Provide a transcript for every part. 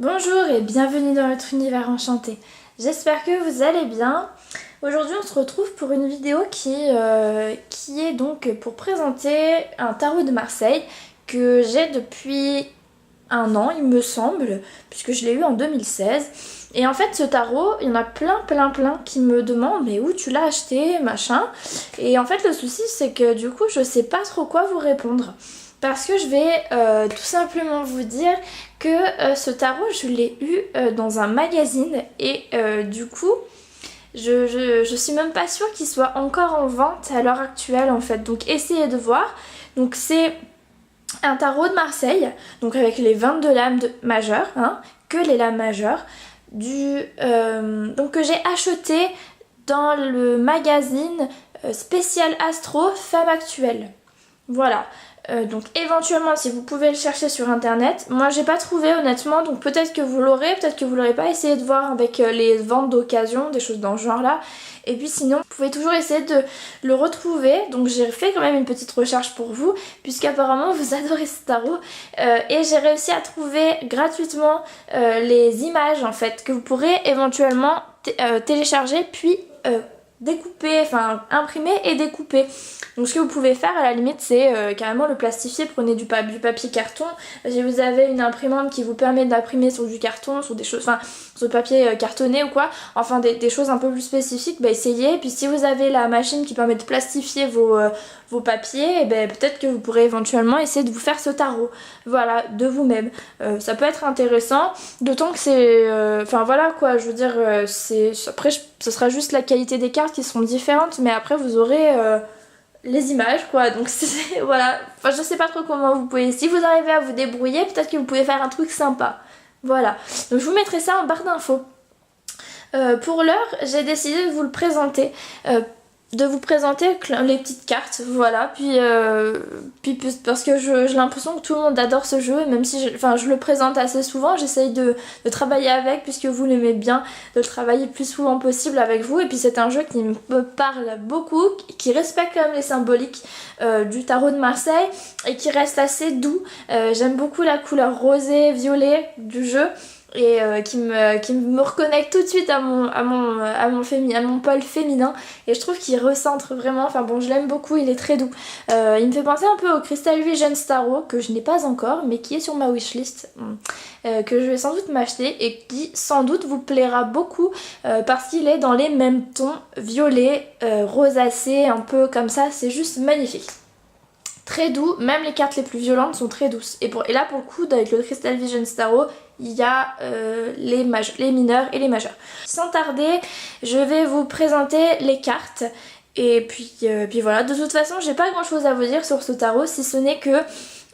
Bonjour et bienvenue dans notre univers enchanté. J'espère que vous allez bien. Aujourd'hui on se retrouve pour une vidéo qui est donc pour présenter un tarot de Marseille que j'ai depuis un an il me semble, puisque je l'ai eu en 2016. Et en fait ce tarot, il y en a plein qui me demandent mais où tu l'as acheté, machin. Et en fait le souci c'est que du coup je sais pas trop quoi vous répondre. Parce que je vais tout simplement vous dire que ce tarot, je l'ai eu dans un magazine et du coup, je suis même pas sûre qu'il soit encore en vente à l'heure actuelle en fait. Donc essayez de voir. Donc c'est un tarot de Marseille, donc avec les 22 lames majeures, hein, que les lames majeures, donc que j'ai acheté dans le magazine spécial Astro Femme Actuelle. Voilà. Donc éventuellement si vous pouvez le chercher sur internet, moi j'ai pas trouvé honnêtement, donc peut-être que vous l'aurez, peut-être que vous l'aurez pas, essayé de voir avec les ventes d'occasion, des choses dans ce genre là, et puis sinon vous pouvez toujours essayer de le retrouver. Donc j'ai fait quand même une petite recherche pour vous, puisqu'apparemment vous adorez ce tarot, et j'ai réussi à trouver gratuitement les images en fait, que vous pourrez éventuellement télécharger puis découper, enfin imprimer et découper. Donc ce que vous pouvez faire à la limite c'est carrément le plastifier, prenez du papier carton, si vous avez une imprimante qui vous permet d'imprimer sur du carton, sur des choses, enfin sur du papier cartonné ou quoi, enfin des choses un peu plus spécifiques, bah essayez. Puis si vous avez la machine qui permet de plastifier vos papiers, et ben peut-être que vous pourrez éventuellement essayer de vous faire ce tarot, voilà, de vous-même. Ça peut être intéressant, d'autant que c'est, enfin voilà quoi, je veux dire, après ce sera juste la qualité des cartes qui seront différentes, mais après vous aurez les images quoi, donc c'est voilà, enfin je sais pas trop comment vous pouvez, si vous arrivez à vous débrouiller, peut-être que vous pouvez faire un truc sympa, voilà. Donc je vous mettrai ça en barre d'infos. Pour l'heure j'ai décidé de vous le présenter, de vous présenter les petites cartes, voilà, puis parce que j'ai l'impression que tout le monde adore ce jeu, et même si je le présente assez souvent, j'essaye de travailler avec, puisque vous l'aimez bien, de le travailler le plus souvent possible avec vous. Et puis c'est un jeu qui me parle beaucoup, qui respecte quand même les symboliques du tarot de Marseille, et qui reste assez doux. J'aime beaucoup la couleur rosée, violet du jeu, et qui me reconnecte tout de suite à mon pôle féminin, et je trouve qu'il recentre vraiment, enfin bon, je l'aime beaucoup, il est très doux. Il me fait penser un peu au Crystal Vision Tarot, que je n'ai pas encore mais qui est sur ma wishlist, que je vais sans doute m'acheter, et qui sans doute vous plaira beaucoup parce qu'il est dans les mêmes tons, violet, rosacé, un peu comme ça, c'est juste magnifique. Très doux, même les cartes les plus violentes sont très douces. Et là pour le coup, avec le Crystal Vision Tarot, il y a les mineurs et les majeurs. Sans tarder, je vais vous présenter les cartes. Et puis voilà, de toute façon j'ai pas grand chose à vous dire sur ce tarot, si ce n'est que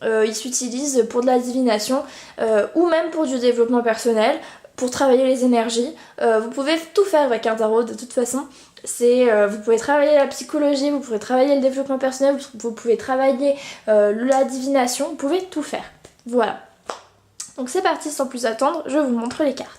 il s'utilise pour de la divination, ou même pour du développement personnel, pour travailler les énergies. Vous pouvez tout faire avec un tarot de toute façon. Vous pouvez travailler la psychologie, vous pouvez travailler le développement personnel, vous pouvez travailler la divination, vous pouvez tout faire. Voilà. Donc c'est parti, sans plus attendre, je vous montre les cartes.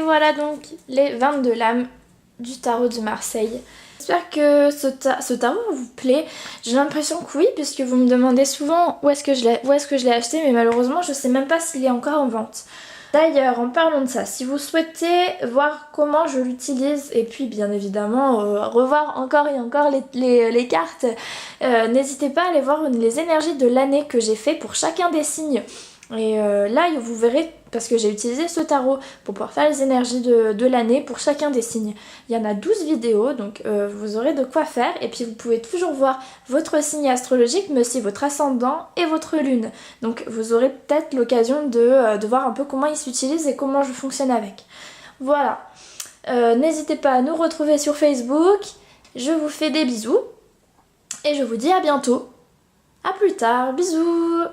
voilà donc les 22 lames du tarot de Marseille. J'espère que ce tarot vous plaît. J'ai l'impression que oui, puisque vous me demandez souvent où est-ce que je l'ai acheté, mais malheureusement je sais même pas s'il est encore en vente. D'ailleurs, en parlant de ça, si vous souhaitez voir comment je l'utilise et puis bien évidemment revoir encore et encore les cartes, n'hésitez pas à aller voir les énergies de l'année que j'ai fait pour chacun des signes. Et là, vous verrez, parce que j'ai utilisé ce tarot pour pouvoir faire les énergies de l'année pour chacun des signes. Il y en a 12 vidéos, donc vous aurez de quoi faire. Et puis vous pouvez toujours voir votre signe astrologique, mais aussi votre ascendant et votre lune. Donc vous aurez peut-être l'occasion de voir un peu comment il s'utilise et comment je fonctionne avec. Voilà. N'hésitez pas à nous retrouver sur Facebook. Je vous fais des bisous. Et je vous dis à bientôt. À plus tard. Bisous.